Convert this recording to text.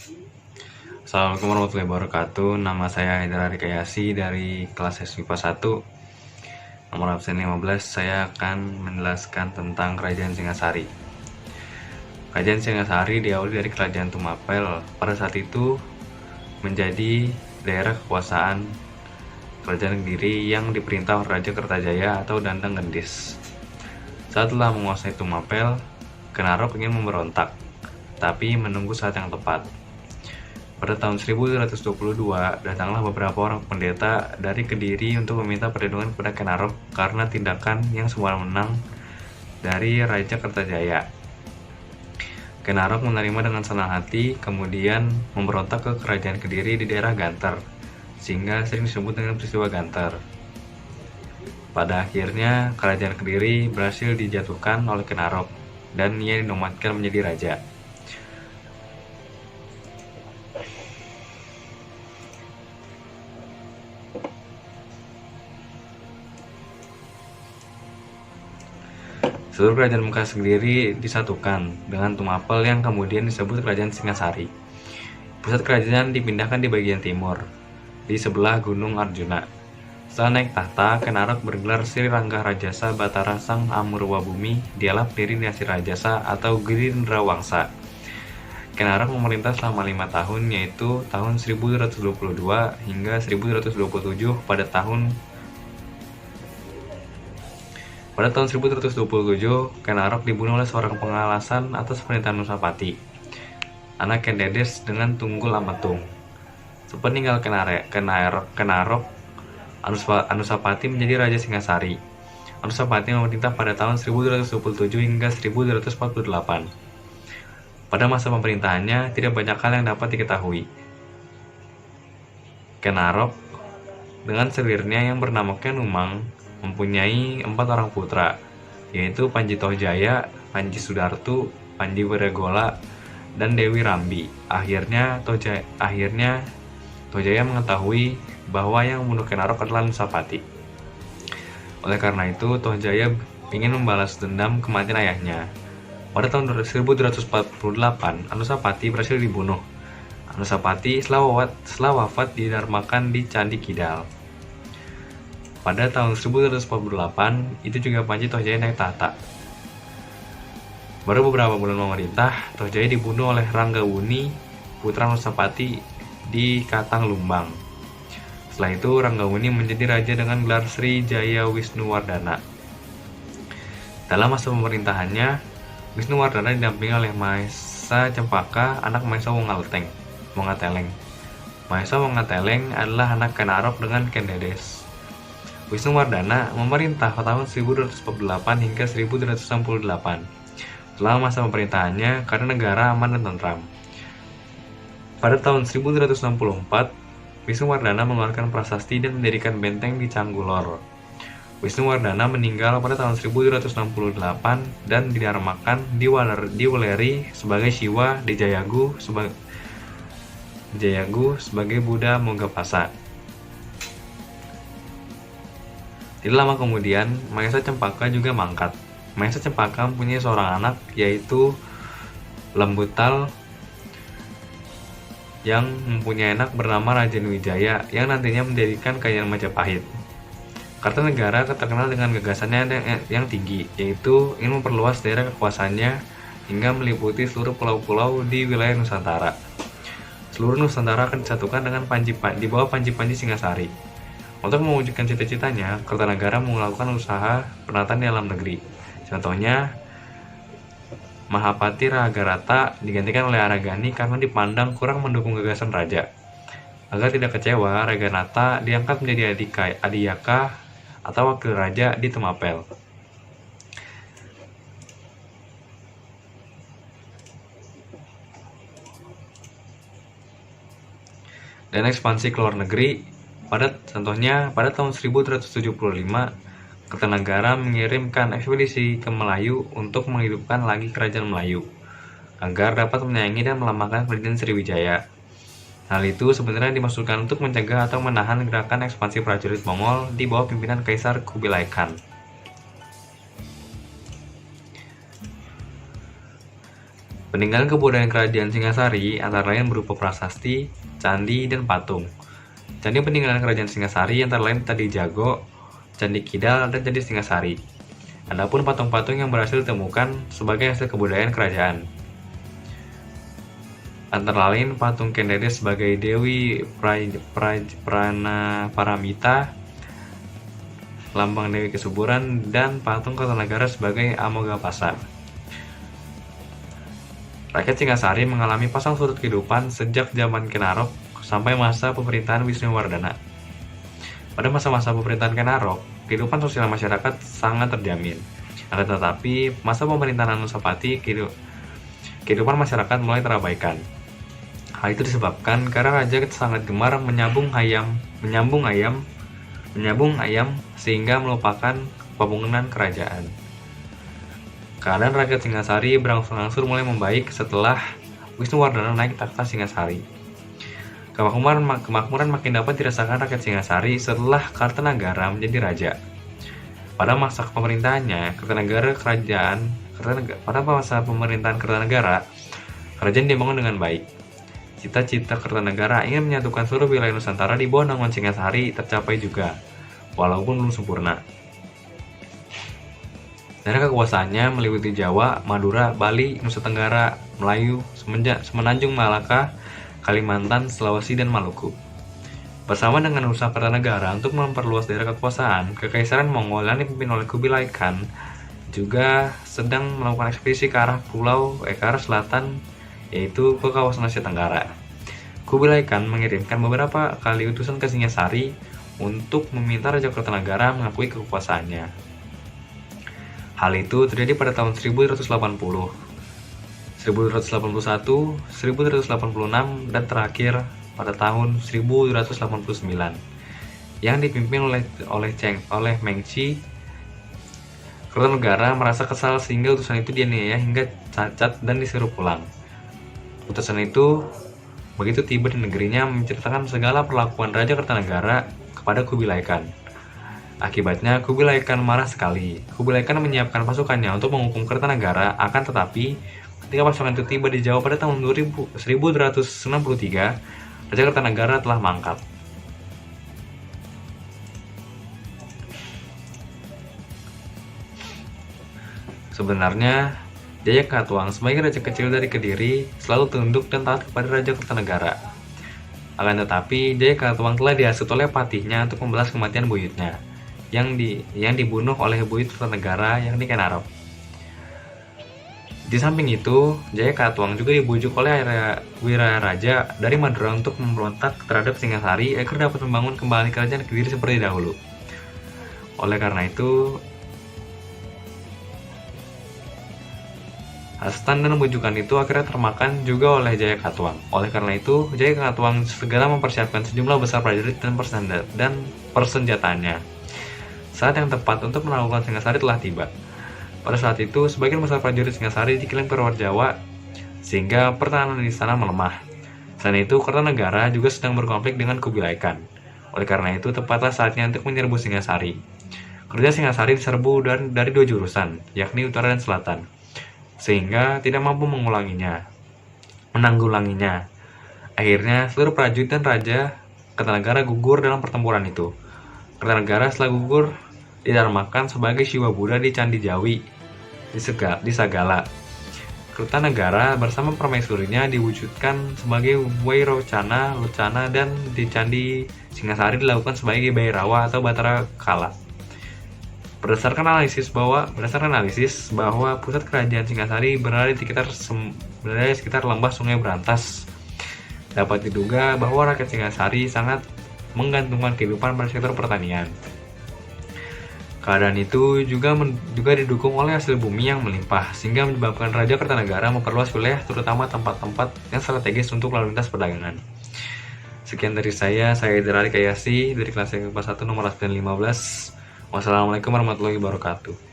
Assalamualaikum warahmatullahi wabarakatuh. Nama saya Haidar Arikayasi dari kelas SIPA 1. Nomor absen 15. Saya akan menjelaskan tentang Kerajaan Singasari. Kerajaan Singasari diawali dari Kerajaan Tumapel. Pada saat itu menjadi daerah kekuasaan Kerajaan Kediri yang diperintah oleh Raja Kertajaya atau Dandang Gendis. Saat telah menguasai Tumapel, Kenarok ingin memberontak, tapi menunggu saat yang tepat. Pada tahun 1122, datanglah beberapa orang pendeta dari Kediri untuk meminta perlindungan kepada Kenarok karena tindakan yang semena-mena dari Raja Kertajaya. Kenarok menerima dengan senang hati, kemudian memberontak ke Kerajaan Kediri di daerah Ganter, sehingga sering disebut dengan peristiwa Ganter. Pada akhirnya, Kerajaan Kediri berhasil dijatuhkan oleh Kenarok, dan ia dinobatkan menjadi raja. Seluruh kerajaan Mekarsari sendiri disatukan dengan Tumapel yang kemudian disebut Kerajaan Singasari. Pusat kerajaan dipindahkan di bagian timur, di sebelah Gunung Arjuna. Setelah naik tahta, Kenarok bergelar Sri Rangga Rajasa Batara Sang Amurwa Bumi, dialah pendiri dinasti Rajasa atau Girindrawangsa. Kenarok memerintah selama 5 tahun, yaitu tahun 1222 hingga 1227. Pada tahun 1127, Kenarok dibunuh oleh seorang pengalasan atas perintah Nusapati, anak Kendedes dengan Tunggul Ametung. Sepeninggal Kenarok, Anusapati menjadi Raja Singasari. Anusapati memerintah pada tahun 1227 hingga 1248. Pada masa pemerintahannya, tidak banyak hal yang dapat diketahui. Kenarok dengan selirnya yang bernama Kenumang mempunyai 4 orang putra, yaitu Panji Tohjaya, Panji Sudartu, Panji Wiregola, dan Dewi Rambi. Akhirnya Tohjaya mengetahui bahwa yang membunuh Kenarok adalah Nusapati. Oleh karena itu, Tohjaya ingin membalas dendam kematian ayahnya. Pada tahun 1248, Anusapati berhasil dibunuh. Anusapati setelah wafat didarmakan di Candi Kidal. Pada tahun 1248, itu juga Panji Tohjaya naik tahta. Baru beberapa bulan memerintah, Tohjaya dibunuh oleh Ranggawuni, putra Nusapati, di Katang Lumbang. Setelah itu, Ranggawuni menjadi raja dengan gelar Sri Jaya Wisnuwardana. Dalam masa pemerintahannya, Wisnuwardana didampingi oleh Mahesa Cempaka, anak Mahesa Wongateleng. Mahesa Wongateleng adalah anak Kenarok dengan Kendedes. Wisnuwardana memerintah tahun 1248 hingga 1268. Setelah masa pemerintahannya, karena negara aman dan tentram. Pada tahun 1264, Wisnuwardana mengeluarkan prasasti dan mendirikan benteng di Canggulor. Wisnuwardana meninggal pada tahun 1268 dan didarmakan di Weleri sebagai Siwa, di Jayagu sebagai Buddha Mogapasa. Tidak lama kemudian, Mahesa Cempaka juga mangkat. Mahesa Cempaka mempunyai seorang anak, yaitu Lembutal, yang mempunyai anak bernama Raden Wijaya, yang nantinya mendirikan Kerajaan Majapahit. Kartanegara terkenal dengan gagasannya yang tinggi, yaitu ingin memperluas daerah kekuasaannya hingga meliputi seluruh pulau-pulau di wilayah Nusantara. Seluruh Nusantara akan disatukan dengan di bawah Panji Singasari. Untuk mewujudkan cita-citanya, Kertanegara melakukan usaha penataan di dalam negeri. Contohnya, Mahapati Ragarata digantikan oleh Aragani karena dipandang kurang mendukung gagasan raja. Agar tidak kecewa, Raganata diangkat menjadi Adiyaka atau wakil raja di Tumapel. Dan ekspansi ke luar negeri, pada tahun 1375, Kertanegara mengirimkan ekspedisi ke Melayu untuk menghidupkan lagi kerajaan Melayu, agar dapat menyaingi dan melemahkan Kerajaan Sriwijaya. Hal itu sebenarnya dimaksudkan untuk mencegah atau menahan gerakan ekspansi prajurit Mongol di bawah pimpinan Kaisar Kubilai Khan. Peninggalan kebudayaan kerajaan Singasari antara lain berupa prasasti, candi, dan patung. Candi peninggalan kerajaan Singasari antara lain Candi Jago, Candi Kidal, dan Candi Singasari. Adapun patung-patung yang berhasil ditemukan sebagai hasil kebudayaan kerajaan, antara lain patung Kendede sebagai Dewi Prana Paramita, lambang Dewi Kesuburan, dan patung Kertanegara sebagai Amogapasa. Rakyat Singasari mengalami pasang surut kehidupan sejak zaman Kenarok sampai masa pemerintahan Wisnuwardana. Pada masa-masa pemerintahan Kenarok, kehidupan sosial masyarakat sangat terjamin. Akan tetapi, masa pemerintahan Anusapati, kehidupan masyarakat mulai terabaikan. Hal itu disebabkan karena raja sangat gemar menyambung ayam sehingga melupakan pembangunan kerajaan. Keadaan rakyat Singasari berangsur-angsur mulai membaik setelah Wisnuwardana naik takhta Singasari. Kemakmuran makin dapat dirasakan rakyat Singasari setelah Kartanagara menjadi raja. Pada masa pemerintahan Kertanegara, kerajaan dibangun dengan baik. Cita-cita Kertanegara ingin menyatukan seluruh wilayah Nusantara di bawah naungan Singasari tercapai juga, walaupun belum sempurna. Daerah kekuasaannya meliputi Jawa, Madura, Bali, Nusa Tenggara, Melayu, Semenanjung Malaka, Kalimantan, Sulawesi, dan Maluku. Bersama dengan usaha Kertanegara untuk memperluas daerah kekuasaan, Kekaisaran Mongol yang dipimpin oleh Kubilai Khan juga sedang melakukan ekspedisi ke arah selatan, yaitu ke kawasan Asia Tenggara. Kubilai Khan mengirimkan beberapa kali utusan ke Singasari untuk meminta Raja Kertanegara mengakui kekuasaannya. Hal itu terjadi pada tahun 1280, 1281, 1386, dan terakhir pada tahun 1289 yang dipimpin oleh Mengshi. Kertanegara merasa kesal sehingga utusan itu dianiaya hingga cacat dan disuruh pulang. Utusan itu begitu tiba di negerinya menceritakan segala perlakuan Raja Kertanegara kepada Kubilai Khan. Akibatnya Kubilai Khan marah sekali. Kubilai Khan menyiapkan pasukannya untuk menghukum Kertanegara, akan tetapi ketika pasukan itu tiba di Jawa pada tahun 1263, Raja Kertanegara telah mangkat. Sebenarnya, Jaya Katuang sebagai raja kecil dari Kediri selalu tunduk dan taat kepada Raja Kertanegara. Akan tetapi, Jaya Katuang telah dihasut oleh patihnya untuk membalas kematian buyutnya yang dibunuh oleh buyut Kertanegara yang di Kenarok. Di samping itu, Jaya Katuang juga dibujuk oleh Wiraraja dari Madura untuk memberontak terhadap Singasari agar dapat membangun kembali kerajaan Kediri seperti dahulu. Oleh karena itu, hastan dan bujukan itu akhirnya termakan juga oleh Jaya Katuang. Oleh karena itu, Jaya Katuang segera mempersiapkan sejumlah besar prajurit dan persenjataannya. Saat yang tepat untuk menaklukkan Singasari telah tiba. Pada saat itu, sebagian besar prajurit Singasari dikirim ke luar Jawa, sehingga pertahanan di sana melemah. Selain itu, Kertanegara juga sedang berkonflik dengan Kubilai Khan. Oleh karena itu, tepatlah saatnya untuk menyerbu Singasari. Kerajaan Singasari diserbu dari dua jurusan, yakni utara dan selatan, sehingga tidak mampu menanggulanginya. Akhirnya, seluruh prajurit dan Raja Kertanegara gugur dalam pertempuran itu. Kertanegara setelah gugur didarmakan sebagai Siwa Buddha di Candi Jawi di Sagala. Kertanegara bersama permaisurinya diwujudkan sebagai Wairocana, Lucana, dan di Candi Singasari dilakukan sebagai Bhairawa atau Batara Kala. Berdasarkan analisis bahwa pusat kerajaan Singasari berada di sekitar lembah Sungai Berantas, dapat diduga bahwa rakyat Singasari sangat menggantungkan kehidupan pada sektor pertanian. Keadaan itu juga didukung oleh hasil bumi yang melimpah, sehingga menyebabkan Raja Kertanegara memperluas wilayah terutama tempat-tempat yang strategis untuk lalu lintas perdagangan. Sekian dari saya Haider Ali Kayasi dari kelas IPA 1 nomor 15. Wassalamualaikum warahmatullahi wabarakatuh.